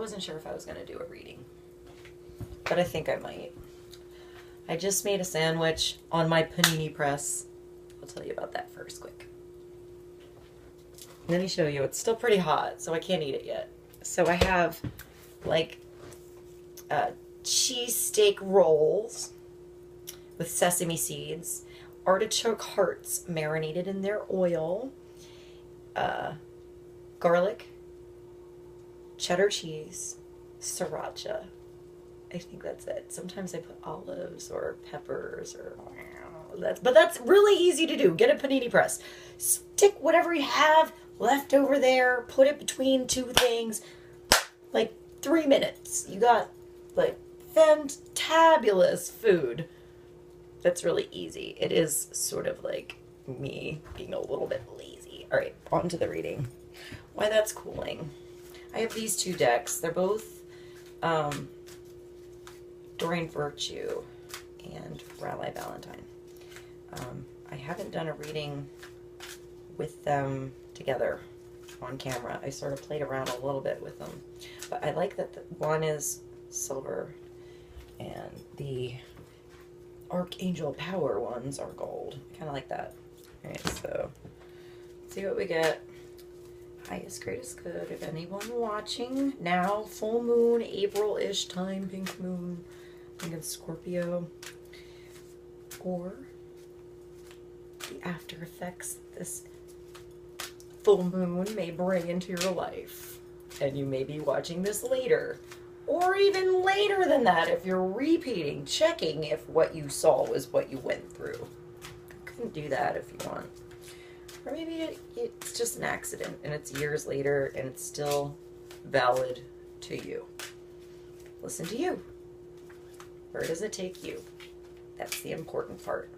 wasn't sure if I was going to do a reading, but I think I might. I just made a sandwich on my panini press. I'll tell you about that first quick. Let me show you. It's still pretty hot, so I can't eat it yet. So I have like cheesesteak rolls with sesame seeds, artichoke hearts marinated in their oil, garlic, cheddar cheese, sriracha. I think that's it. Sometimes I put olives or peppers or but that's really easy to do. Get a panini press. Stick whatever you have left over there. Put it between two things. Like 3 minutes. You got like fantabulous food. That's really easy. It is sort of like me being a little bit lazy. All right, on to the reading. Why that's cooling. I have these two decks. They're both Doreen Virtue and Rally Valentine. I haven't done a reading with them together on camera. I sort of played around a little bit with them. But I like that one is silver and the Archangel Power ones are gold. I kind of like that. Alright, so let's see what we get. Highest, greatest good. If anyone watching now, full moon, April-ish time, pink moon, I think it's Scorpio, or the after effects this full moon may bring into your life. And you may be watching this later. Or even later than that if you're repeating, checking if what you saw was what you went through. You can do that if you want. Or maybe it's just an accident and it's years later and it's still valid to you. Listen to you. Where does it take you? That's the important part.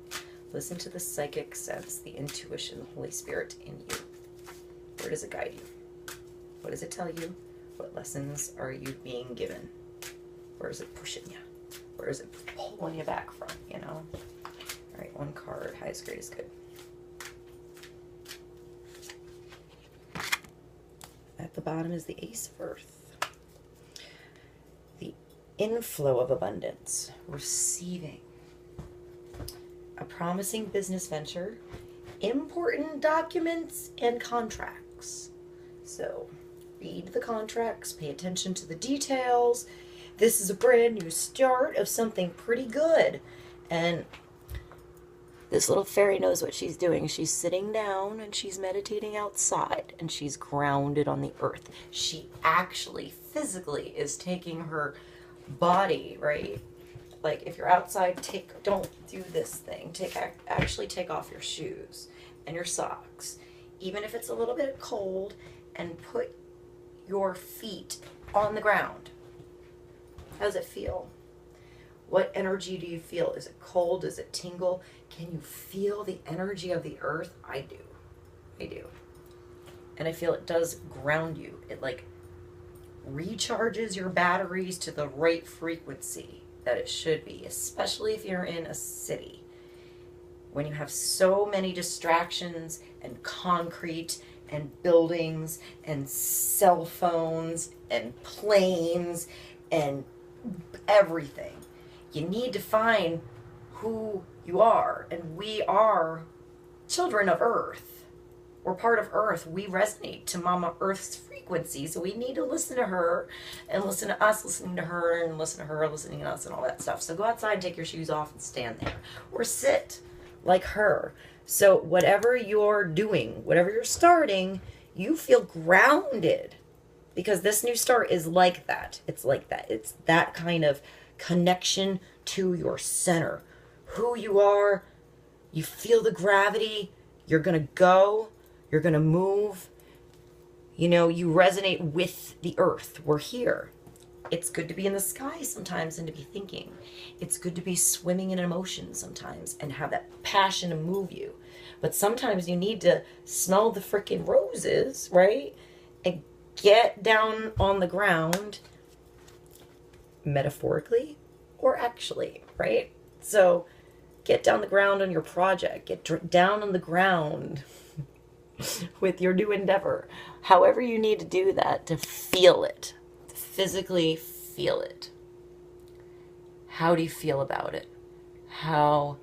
Listen to the psychic sense, the intuition, the Holy Spirit in you. Where does it guide you? What does it tell you? What lessons are you being given? Where is it pushing you? Where is it pulling you back from, you know? All right, one card, highest, greatest good. At the bottom is the Ace of Earth. The inflow of abundance, receiving. A promising business venture, important documents and contracts. So, read the contracts, pay attention to the details. This is a brand new start of something pretty good. And this little fairy knows what she's doing. She's sitting down and she's meditating outside and she's grounded on the earth. She actually physically is taking her body, right? Like if you're outside, don't do this thing. Actually take off your shoes and your socks, even if it's a little bit cold, and put your feet on the ground. How does it feel? What energy do you feel? Is it cold? Does it tingle? Can you feel the energy of the earth? I do. I do. And I feel it does ground you. It like recharges your batteries to the right frequency that it should be, especially if you're in a city. When you have so many distractions and concrete and buildings and cell phones and planes and everything. You need to find who you are. And we are children of Earth. We're part of Earth. We resonate to Mama Earth's frequency. So we need to listen to her and listen to us listening to her and listen to her listening to us and all that stuff. So go outside and take your shoes off and stand there. Or sit like her. So whatever you're doing, whatever you're starting, you feel grounded. Because this new start is like that. It's like that. It's that kind of connection to your center. Who you are, you feel the gravity, you're going to go, you're going to move. You know, you resonate with the earth. We're here. It's good to be in the sky sometimes and to be thinking. It's good to be swimming in emotion sometimes and have that passion to move you. But sometimes you need to smell the frickin' roses, right? And get down on the ground, metaphorically or actually, right? So get down the ground on your project. Get down on the ground with your new endeavor. However you need to do that to feel it. To physically feel it. How do you feel about it? How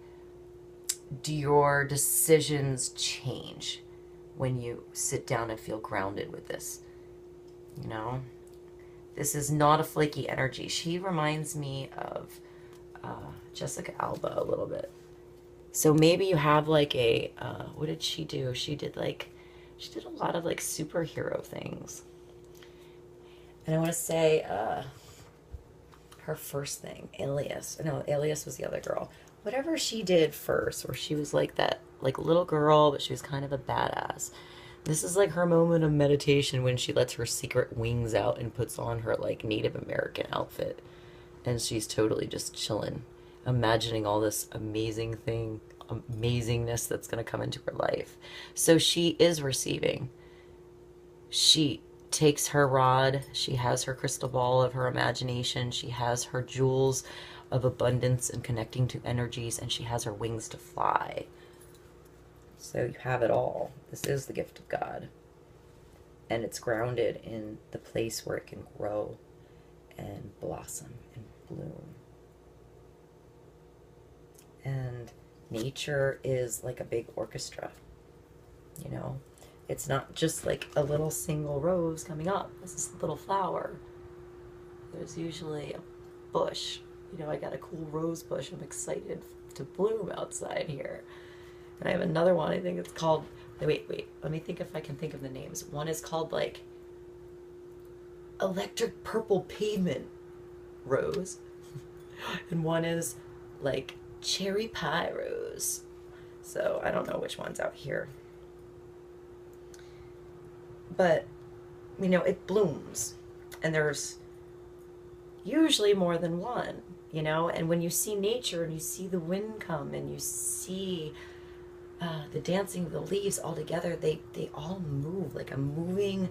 do your decisions change when you sit down and feel grounded with this? You know, this is not a flaky energy. She reminds me of Jessica Alba a little bit. So maybe you have like a, what did she do? She did a lot of like superhero things. And I want to say her first thing, Alias. No, Alias was the other girl. Whatever she did first, where she was like that like little girl, but she was kind of a badass. This is like her moment of meditation when she lets her secret wings out and puts on her like Native American outfit. And she's totally just chilling, imagining all this amazing thing, amazingness that's going to come into her life. So she is receiving. She takes her rod, she has her crystal ball of her imagination, she has her jewels of abundance and connecting to energies, and she has her wings to fly. So you have it all. This is the gift of God. And it's grounded in the place where it can grow and blossom and bloom. And nature is like a big orchestra, you know? It's not just like a little single rose coming up. This is a little flower. There's usually a bush. You know, I got a cool rose bush. I'm excited to bloom outside here. And I have another one. I think it's called, wait. Let me think if I can think of the names. One is called like Electric Purple Pavement Rose. And one is like Cherry Pie Rose. So I don't know which one's out here. But, you know, it blooms. And there's usually more than one, you know? And when you see nature and you see the wind come and you see the dancing of the leaves all together, they all move like a moving,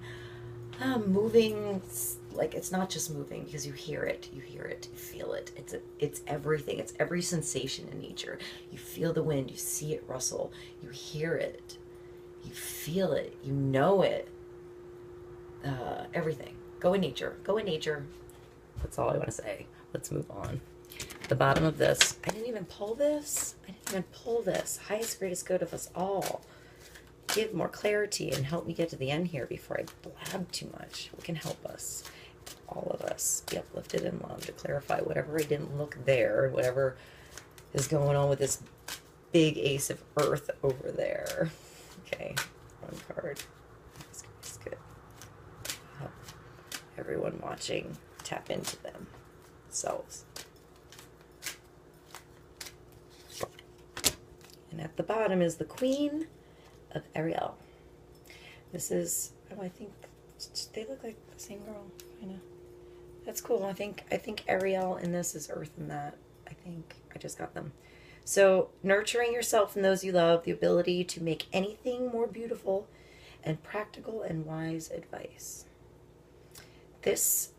like it's not just moving because you hear it, you feel it. It's everything. It's every sensation in nature. You feel the wind, you see it rustle, you hear it, you feel it, you know it. Everything. Go in nature. Go in nature. That's all I want to say. Let's move on. The bottom of this. I didn't even pull this. Highest, greatest good of us all. Give more clarity and help me get to the end here before I blab too much. What can help us? All of us. Be uplifted in love to clarify whatever I didn't look there, whatever is going on with this big ace of earth over there. Okay. One card. This is good. Everyone watching, tap into themselves. And at the bottom is the Queen of Ariel. This is, oh, I think they look like the same girl, kind of. That's cool. I think Ariel in this is Earth in that. I think I just got them. So nurturing yourself and those you love, the ability to make anything more beautiful, and practical and wise advice. This,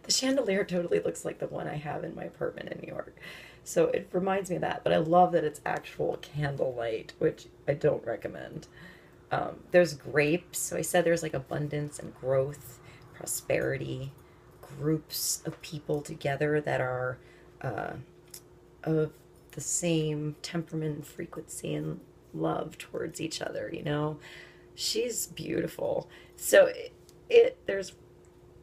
the chandelier totally looks like the one I have in my apartment in New York. So it reminds me of that, but I love that it's actual candlelight, which I don't recommend. There's grapes. So I said there's like abundance and growth, prosperity, groups of people together that are of the same temperament and frequency and love towards each other, you know? She's beautiful. So there's,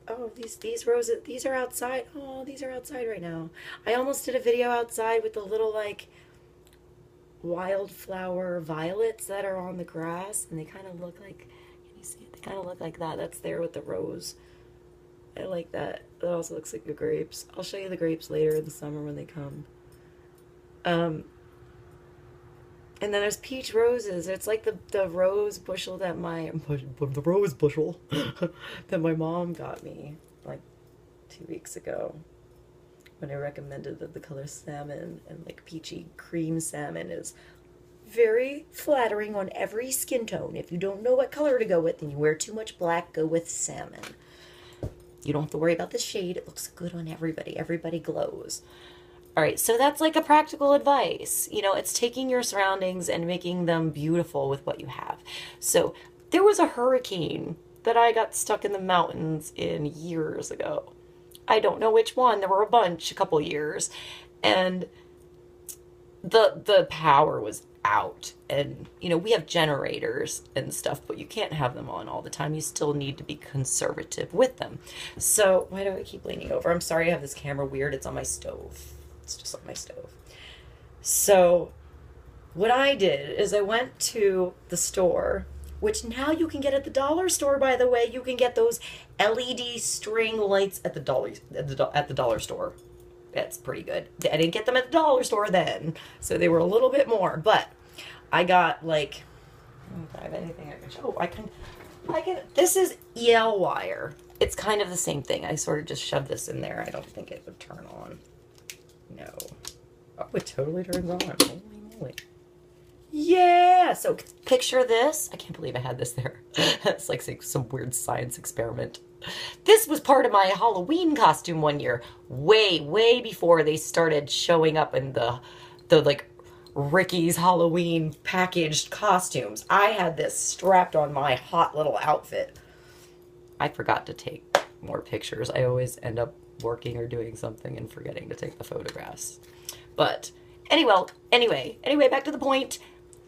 oh, these roses, these are outside. Oh, these are outside right now. I almost did a video outside with the little like wildflower violets that are on the grass, and they kind of look like, can you see it? They kind of look like that. That's there with the rose. I like that. That also looks like the grapes. I'll show you the grapes later in the summer when they come. And then there's peach roses. It's like the rose bushel that that my mom got me like 2 weeks ago when I recommended that the color salmon and like peachy cream salmon is very flattering on every skin tone. If you don't know what color to go with and you wear too much black, go with salmon. You don't have to worry about the shade. It looks good on everybody. Everybody glows. All right, so that's like a practical advice. You know, it's taking your surroundings and making them beautiful with what you have. So there was a hurricane that I got stuck in the mountains in years ago. I don't know which one. There were a bunch, a couple years. And the power was out. And, you know, we have generators and stuff, but you can't have them on all the time. You still need to be conservative with them. So, why do I keep leaning over? I'm sorry I have this camera weird. It's on my stove. It's just on my stove. So, what I did is I went to the store, which now you can get at the dollar store, by the way. You can get those LED string lights at the dollar store. That's pretty good. I didn't get them at the dollar store then, so they were a little bit more. But I got like, I have anything I can show. I can. This is EL wire. It's kind of the same thing. I sort of just shoved this in there. I don't think it would turn on. No. Oh, it totally turns on. Holy moly. Yeah! So picture this. I can't believe I had this there. It's like some weird science experiment. This was part of my Halloween costume one year. Way before they started showing up in the like Ricky's Halloween packaged costumes. I had this strapped on my hot little outfit. I forgot to take more pictures. I always end up working or doing something and forgetting to take the photographs. But anyway, back to the point.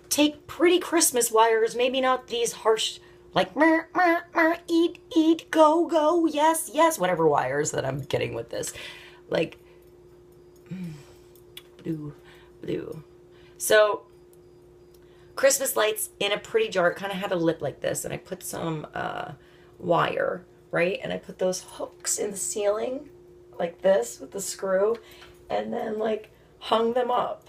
Take pretty Christmas wires, maybe not these harsh, like, mer, mer, mer, eat, go, go, yes, whatever wires that I'm getting with this. Like, blue. So, Christmas lights in a pretty jar. It kind of had a lip like this, and I put some wire, right? And I put those hooks in the ceiling, like this, with the screw, and then, like, hung them up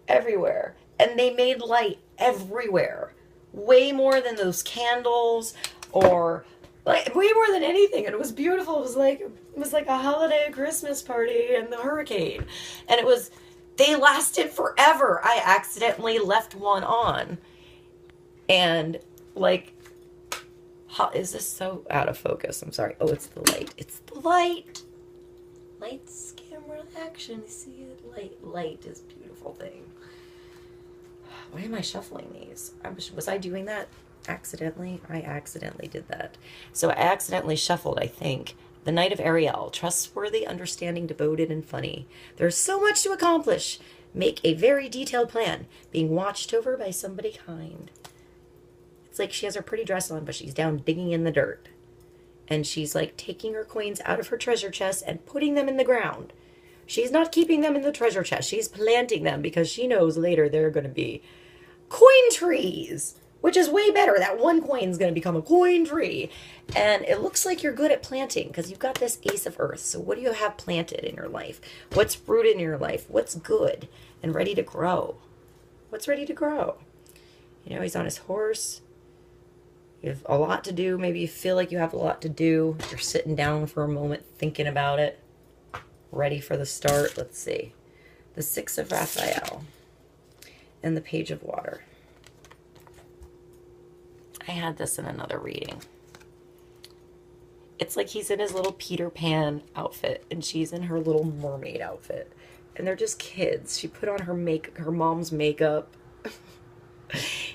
everywhere. And they made light everywhere. Way more than those candles, or like way more than anything. And it was beautiful. It was like a holiday Christmas party in the hurricane. And they lasted forever. I accidentally left one on. And like, is this so out of focus? I'm sorry. Oh, it's the light. It's the light. Lights, camera, action. You see it? Light is a beautiful thing. Why am I shuffling these? Was I doing that accidentally? I accidentally did that. So I accidentally shuffled, I think, The Knight of Ariel. Trustworthy, understanding, devoted, and funny. There's so much to accomplish. Make a very detailed plan. Being watched over by somebody kind. It's like she has her pretty dress on, but she's down digging in the dirt. And she's like taking her coins out of her treasure chest and putting them in the ground. She's not keeping them in the treasure chest. She's planting them because she knows later they're going to be coin trees, which is way better. That one coin is going to become a coin tree. And it looks like you're good at planting because you've got this Ace of Earth. So what do you have planted in your life? What's rooted in your life? What's good and ready to grow? What's ready to grow? You know, he's on his horse. You have a lot to do. Maybe you feel like you have a lot to do. You're sitting down for a moment thinking about it. Ready for the start. Let's see. The Six of Raphael and the Page of Water. I had this in another reading. It's like he's in his little Peter Pan outfit and she's in her little mermaid outfit. And they're just kids. She put on her mom's makeup.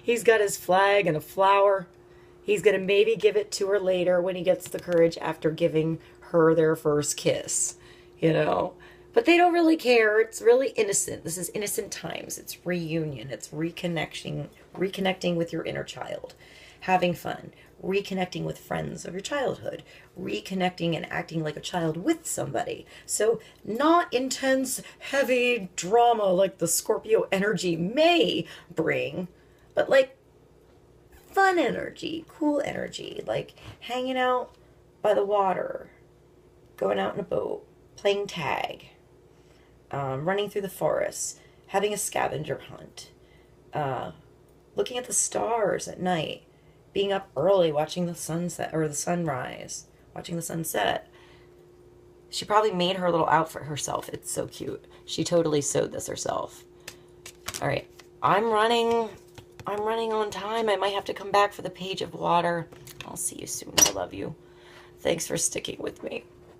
He's got his flag and a flower. He's going to maybe give it to her later when he gets the courage after giving her their first kiss, you know. But they don't really care. It's really innocent. This is innocent times. It's reunion. It's reconnecting with your inner child, having fun, reconnecting with friends of your childhood, reconnecting and acting like a child with somebody. So not intense, heavy drama like the Scorpio energy may bring, but like fun energy, cool energy, like hanging out by the water, going out in a boat, playing tag, running through the forest, having a scavenger hunt, looking at the stars at night, being up early watching the sunset or the sunrise, watching the sunset. She probably made her little outfit herself. It's so cute. She totally sewed this herself. All right, I'm running on time. I might have to come back for the Page of Water. I'll see you soon. I love you. Thanks for sticking with me.